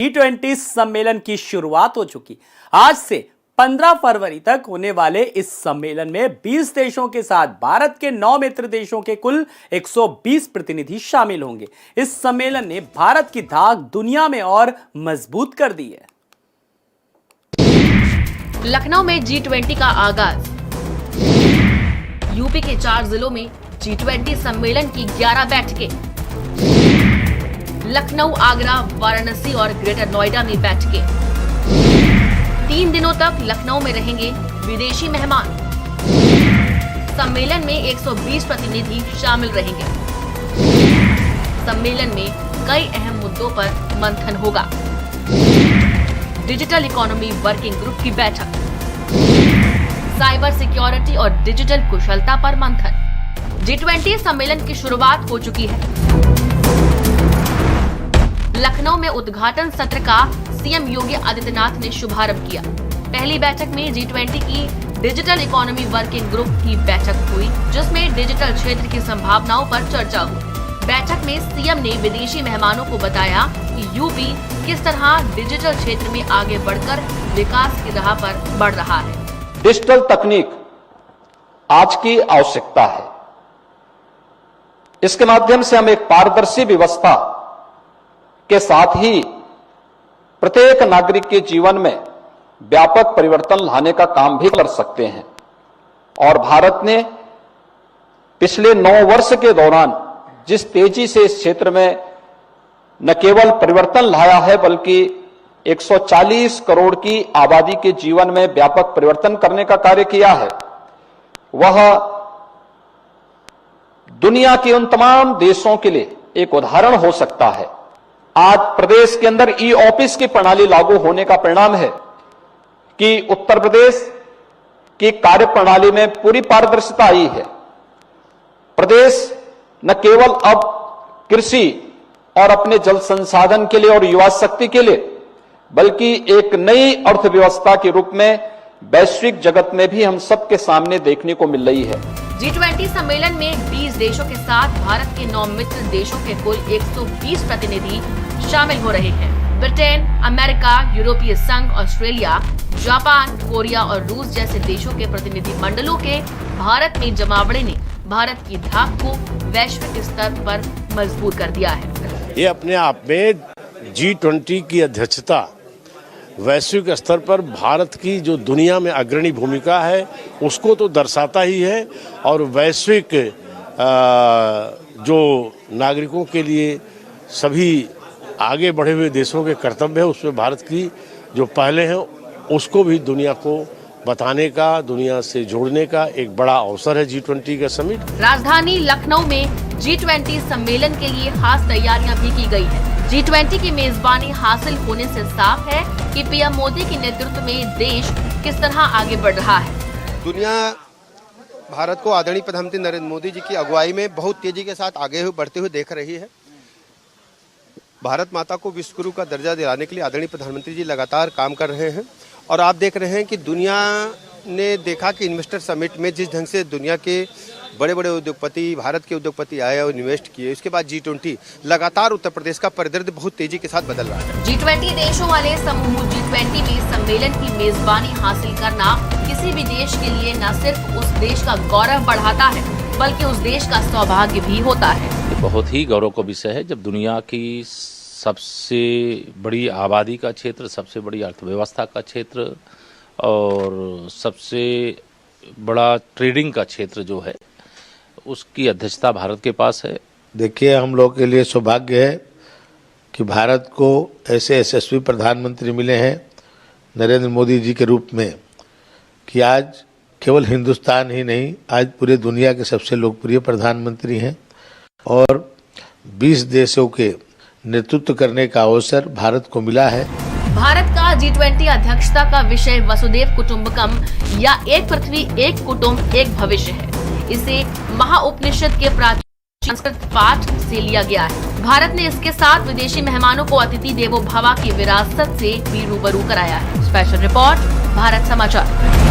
G20 सम्मेलन की शुरुआत हो चुकी। आज से 15 फरवरी तक होने वाले इस सम्मेलन में 20 देशों के साथ भारत के 9 मित्र देशों के कुल 120 प्रतिनिधि शामिल होंगे। इस सम्मेलन ने भारत की धाक दुनिया में और मजबूत कर दी है। लखनऊ में G20 का आगाज। यूपी के 4 जिलों में G20 सम्मेलन की 11 बैठकें। लखनऊ, आगरा, वाराणसी और ग्रेटर नोएडा में बैठकें। 3 दिनों तक लखनऊ में रहेंगे विदेशी मेहमान। सम्मेलन में 120 प्रतिनिधि शामिल रहेंगे। सम्मेलन में कई अहम मुद्दों पर मंथन होगा। डिजिटल इकोनॉमी वर्किंग ग्रुप की बैठक, साइबर सिक्योरिटी और डिजिटल कुशलता पर मंथन। G20 सम्मेलन की शुरुआत हो चुकी है। लखनऊ में उद्घाटन सत्र का सीएम योगी आदित्यनाथ ने शुभारंभ किया। पहली बैठक में G20 की डिजिटल इकोनॉमी वर्किंग ग्रुप की बैठक हुई, जिसमें डिजिटल क्षेत्र की संभावनाओं पर चर्चा हुई। बैठक में सीएम ने विदेशी मेहमानों को बताया कि यूपी किस तरह डिजिटल क्षेत्र में आगे बढ़कर विकास की राह पर बढ़ रहा है। डिजिटल तकनीक आज की आवश्यकता है। इसके माध्यम से हम एक पारदर्शी व्यवस्था के साथ ही प्रत्येक नागरिक के जीवन में व्यापक परिवर्तन लाने का काम भी कर सकते हैं। और भारत ने पिछले 9 वर्ष के दौरान जिस तेजी से इस क्षेत्र में न केवल परिवर्तन लाया है, बल्कि 140 करोड़ की आबादी के जीवन में व्यापक परिवर्तन करने का कार्य किया है, वह दुनिया के उन तमाम देशों के लिए एक उदाहरण हो सकता है। आज प्रदेश के अंदर ई ऑफिस की प्रणाली लागू होने का परिणाम है कि उत्तर प्रदेश की कार्य प्रणाली में पूरी पारदर्शिता आई है। प्रदेश न केवल अब कृषि और अपने जल संसाधन के लिए और युवा शक्ति के लिए, बल्कि एक नई अर्थव्यवस्था के रूप में वैश्विक जगत में भी हम सबके सामने देखने को मिल रही है। G20 सम्मेलन में 20 देशों के साथ भारत के 9 मित्र देशों के कुल 120 प्रतिनिधि शामिल हो रहे हैं। ब्रिटेन, अमेरिका, यूरोपीय संघ, ऑस्ट्रेलिया, जापान, कोरिया और रूस जैसे देशों के प्रतिनिधि मंडलों के भारत में जमावड़े ने भारत की धाक को वैश्विक स्तर पर मजबूत कर दिया है। ये अपने आप में G20 की अध्यक्षता वैश्विक स्तर पर भारत की जो दुनिया में अग्रणी भूमिका है उसको तो दर्शाता ही है, और वैश्विक जो नागरिकों के लिए सभी आगे बढ़े हुए देशों के कर्तव्य है, उसमें भारत की जो पहले हैं उसको भी दुनिया को बताने का, दुनिया से जोड़ने का एक बड़ा अवसर है G20 का समिट। राजधानी लखनऊ में G20 सम्मेलन के लिए खास तैयारियां भी की गई है। G20 की मेजबानी हासिल होने से साफ है कि पीएम मोदी के नेतृत्व में देश किस तरह आगे बढ़ रहा है। दुनिया भारत को आदरणीय प्रधानमंत्री नरेंद्र मोदी जी की अगुवाई में बहुत तेजी के साथ आगे बढ़ते हुए देख रही है। भारत माता को विश्व गुरु का दर्जा दिलाने के लिए आदरणीय प्रधानमंत्री जी लगातार काम कर रहे हैं, और आप देख रहे हैं कि दुनिया ने देखा कि इन्वेस्टर समिट में जिस ढंग से दुनिया के बड़े बड़े उद्योगपति, भारत के उद्योगपति आए और इन्वेस्ट किए, इसके बाद G20 लगातार उत्तर प्रदेश का परिदृश्य बहुत तेजी के साथ बदल रहा है। G20 देशों वाले समूह G20 में सम्मेलन की मेजबानी हासिल करना किसी भी देश के लिए न सिर्फ उस देश का गौरव बढ़ाता है, बल्कि उस देश का सौभाग्य भी होता है। बहुत ही गौरव का विषय है जब दुनिया की सबसे बड़ी आबादी का क्षेत्र, सबसे बड़ी अर्थव्यवस्था का क्षेत्र और सबसे बड़ा ट्रेडिंग का क्षेत्र जो है उसकी अध्यक्षता भारत के पास है। देखिए, हम लोग के लिए सौभाग्य है कि भारत को ऐसे यशस्वी प्रधानमंत्री मिले हैं नरेंद्र मोदी जी के रूप में, कि आज केवल हिंदुस्तान ही नहीं, आज पूरे दुनिया के सबसे लोकप्रिय प्रधानमंत्री हैं, और 20 देशों के नेतृत्व करने का अवसर भारत को मिला है। भारत का G20 अध्यक्षता का विषय वसुदेव कुटुंबकम या एक पृथ्वी एक कुटुंब एक भविष्य है। इसे महाउपनिषद के प्राचीन संस्कृत पाठ से लिया गया है। भारत ने इसके साथ विदेशी मेहमानों को अतिथि देवो भव की विरासत से भी रूबरू कराया है। स्पेशल रिपोर्ट, भारत समाचार।